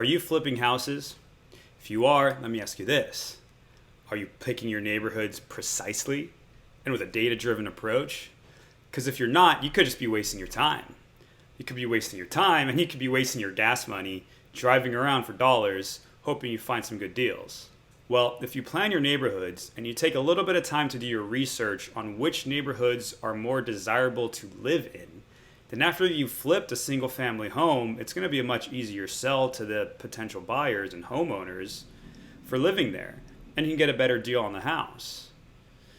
Are you flipping houses? If you are, let me ask you this. Are you picking your neighborhoods precisely and with a data-driven approach? Because if you're not, you could just be wasting your time. You could be wasting your time and you could be wasting your gas money driving around for dollars, hoping you find some good deals. Well, if you plan your neighborhoods and you take a little bit of time to do your research on which neighborhoods are more desirable to live in, then after you've flipped a single family home, it's going to be a much easier sell to the potential buyers and homeowners for living there, and you can get a better deal on the house.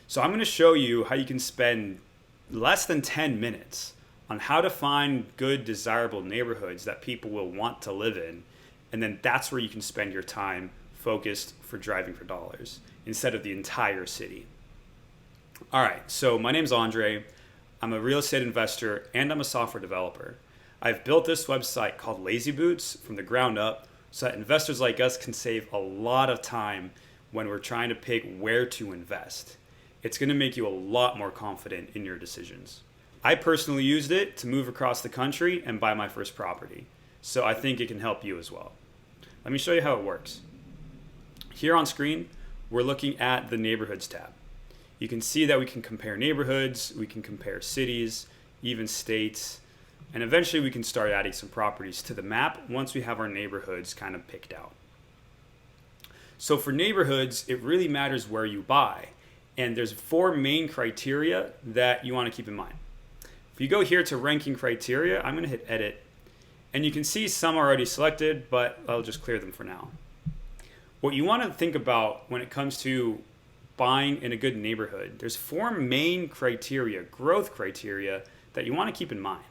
So I'm going to show you how you can spend less than 10 minutes on how to find good, desirable neighborhoods that people will want to live in, and then that's where you can spend your time focused for driving for dollars instead of the entire city. All right, so my name's Andre. I'm a real estate investor and I'm a software developer. I've built this website called Lazy Boots from the ground up so that investors like us can save a lot of time when we're trying to pick where to invest. It's going to make you a lot more confident in your decisions. I personally used it to move across the country and buy my first property, so I think it can help you as well. Let me show you how it works. Here on screen, we're looking at the Neighborhoods tab. You can see that we can compare neighborhoods, we can compare cities, even states, and eventually we can start adding some properties to the map once we have our neighborhoods kind of picked out. So for neighborhoods, it really matters where you buy, and there's 4 main criteria that you want to keep in mind. If you go here to ranking criteria, I'm going to hit edit, and you can see some are already selected, but I'll just clear them for now. What you want to think about when it comes to buying in a good neighborhood, there's 4 main criteria, growth criteria, that you want to keep in mind.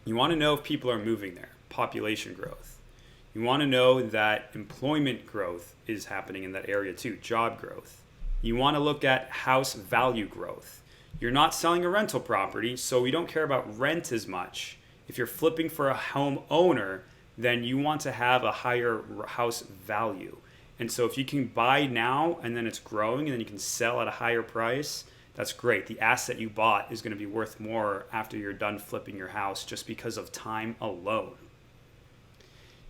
You want to know if people are moving there, population growth. You want to know that employment growth is happening in that area too, job growth. You want to look at house value growth. You're not selling a rental property, so we don't care about rent as much. If you're flipping for a home owner, then you want to have a higher house value. And so if you can buy now and then it's growing and then you can sell at a higher price, that's great. The asset you bought is going to be worth more after you're done flipping your house just because of time alone.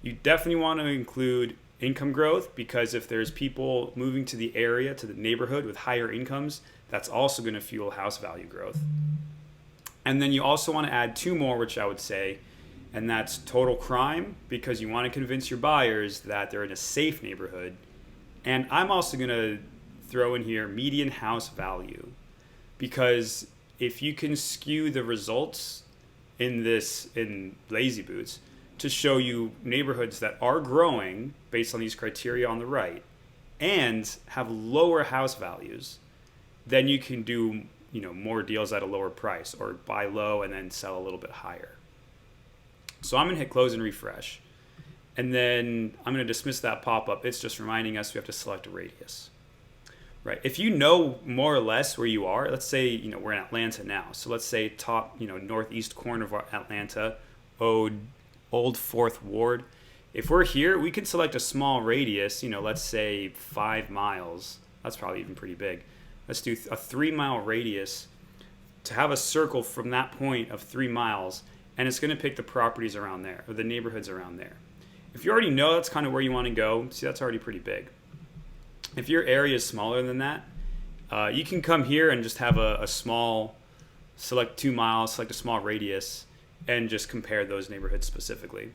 You definitely want to include income growth because if there's people moving to the area, to the neighborhood with higher incomes, that's also going to fuel house value growth. And then you also want to add 2 more, which I would say, and that's total crime, because you want to convince your buyers that they're in a safe neighborhood. And I'm also going to throw in here median house value, because if you can skew the results in Lazy Boots to show you neighborhoods that are growing based on these criteria on the right and have lower house values, then you can do more deals at a lower price or buy low and then sell a little bit higher. So I'm going to hit close and refresh. And then I'm going to dismiss that pop-up. It's just reminding us we have to select a radius. Right? If you know more or less where you are, let's say we're in Atlanta now. So let's say top northeast corner of Atlanta, Old 4th Ward. If we're here, we can select a small radius, let's say 5 miles. That's probably even pretty big. Let's do a 3-mile radius to have a circle from that point of 3 miles. And it's going to pick the properties around there, or the neighborhoods around there. If you already know that's kind of where you want to go, see, that's already pretty big. If your area is smaller than that, you can come here and just have a small, select 2 miles, select a small radius, and just compare those neighborhoods specifically.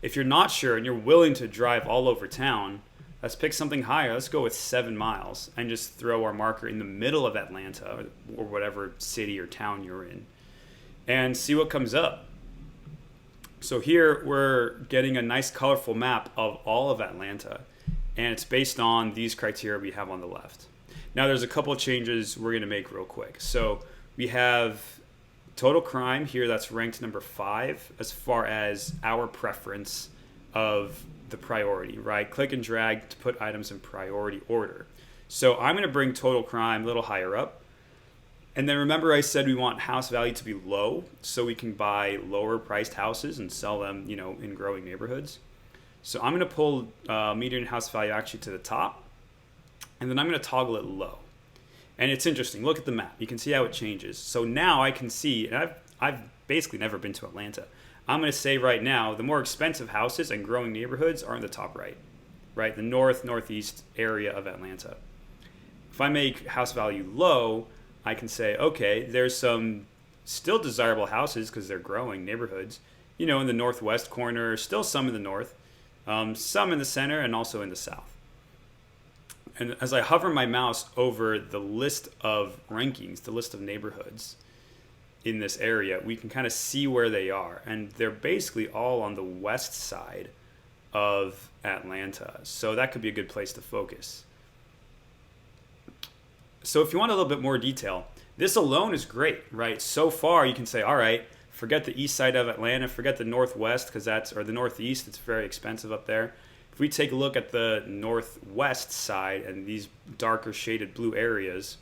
If you're not sure and you're willing to drive all over town, let's pick something higher. Let's go with 7 miles and just throw our marker in the middle of Atlanta or whatever city or town you're in and see what comes up. So here we're getting a nice colorful map of all of Atlanta, and it's based on these criteria we have on the left. Now there's a couple of changes we're going to make real quick. So we have total crime here, that's ranked number 5 as far as our preference of the priority, right? Click and drag to put items in priority order. So I'm going to bring total crime a little higher up. And then remember I said we want house value to be low so we can buy lower priced houses and sell them, in growing neighborhoods. So I'm going to pull median house value actually to the top, and then I'm going to toggle it low. And it's interesting. Look at the map. You can see how it changes. So now I can see, and I've basically never been to Atlanta. I'm going to say right now, the more expensive houses and growing neighborhoods are in the top right? The northeast area of Atlanta. If I make house value low, I can say, okay, there's some still desirable houses because they're growing neighborhoods, in the northwest corner, still some in the north, some in the center, and also in the south. And as I hover my mouse over the list of rankings, the list of neighborhoods in this area, we can kind of see where they are. And they're basically all on the west side of Atlanta. So that could be a good place to focus. So if you want a little bit more detail, this alone is great, right? So far, you can say, all right, forget the east side of Atlanta, forget the northwest, or the northeast, it's very expensive up there. If we take a look at the northwest side and these darker shaded blue areas,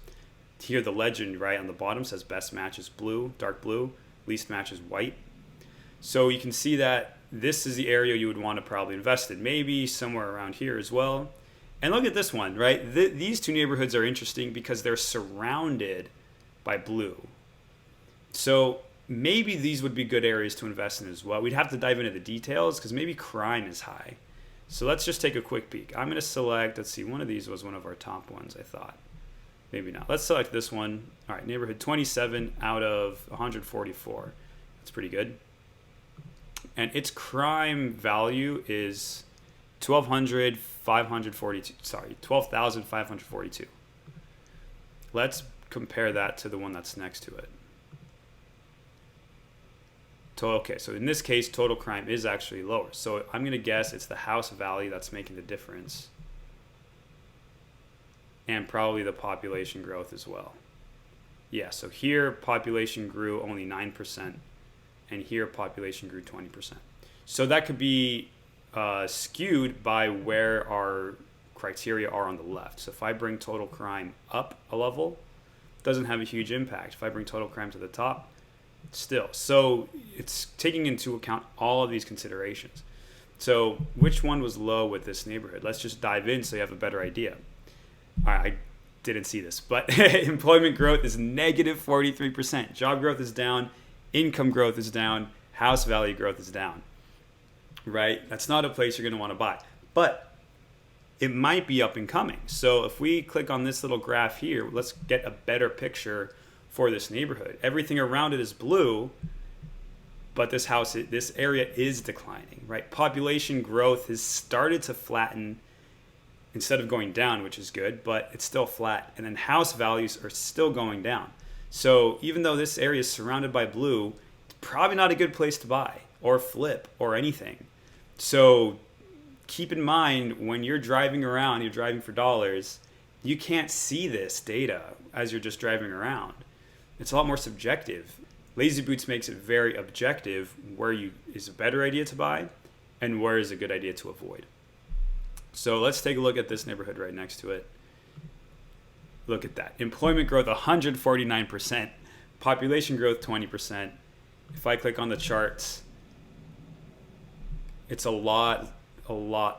here the legend right on the bottom says best match is blue, dark blue, least match is white. So you can see that this is the area you would want to probably invest in, maybe somewhere around here as well. And look at this one, right? These two neighborhoods are interesting because they're surrounded by blue. So maybe these would be good areas to invest in as well. We'd have to dive into the details because maybe crime is high. So let's just take a quick peek. I'm going to select, let's see, one of these was one of our top ones, I thought. Maybe not. Let's select this one. All right, neighborhood 27 out of 144. That's pretty good. And its crime value is 12,542. Let's compare that to the one that's next to it. Okay, so in this case, total crime is actually lower. So I'm going to guess it's the house value that's making the difference. And probably the population growth as well. Yeah, so here population grew only 9%, and here population grew 20%. So that could be skewed by where our criteria are on the left. So if I bring total crime up a level, it doesn't have a huge impact. If I bring total crime to the top, still. So it's taking into account all of these considerations. So which one was low with this neighborhood? Let's just dive in so you have a better idea. All right, I didn't see this, but employment growth is negative 43%. Job growth is down. Income growth is down. House value growth is down. Right? That's not a place you're going to want to buy. But it might be up and coming. So if we click on this little graph here, let's get a better picture for this neighborhood. Everything around it is blue, but this area is declining, right? Population growth has started to flatten instead of going down, which is good, but it's still flat. And then house values are still going down. So even though this area is surrounded by blue, it's probably not a good place to buy or flip or anything. So keep in mind when you're driving around, you're driving for dollars, you can't see this data as you're just driving around. It's a lot more subjective. Lazy Boots makes it very objective where is a better idea to buy and where is a good idea to avoid. So let's take a look at this neighborhood right next to it. Look at that. Employment growth 149%, population growth 20%. If I click on the charts, it's a lot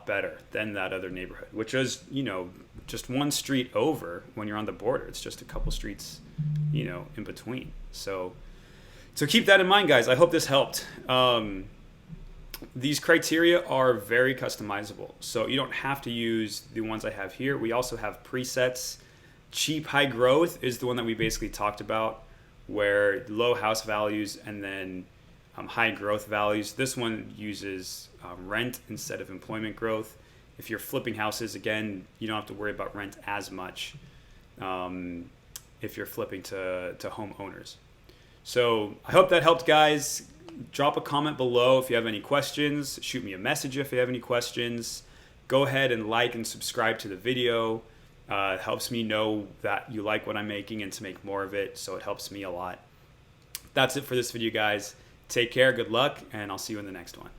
better than that other neighborhood, which is, just one street over when you're on the border. It's just a couple streets, in between. So keep that in mind, guys. I hope this helped. These criteria are very customizable, so you don't have to use the ones I have here. We also have presets. Cheap high growth is the one that we basically talked about, where low house values and then high growth values. This one uses rent instead of employment growth. If you're flipping houses, again, you don't have to worry about rent as much if you're flipping to homeowners. So I hope that helped, guys. Drop a comment below if you have any questions. Shoot me a message if you have any questions. Go ahead and like and subscribe to the video. It helps me know that you like what I'm making and to make more of it, so it helps me a lot. That's it for this video, guys. Take care, good luck, and I'll see you in the next one.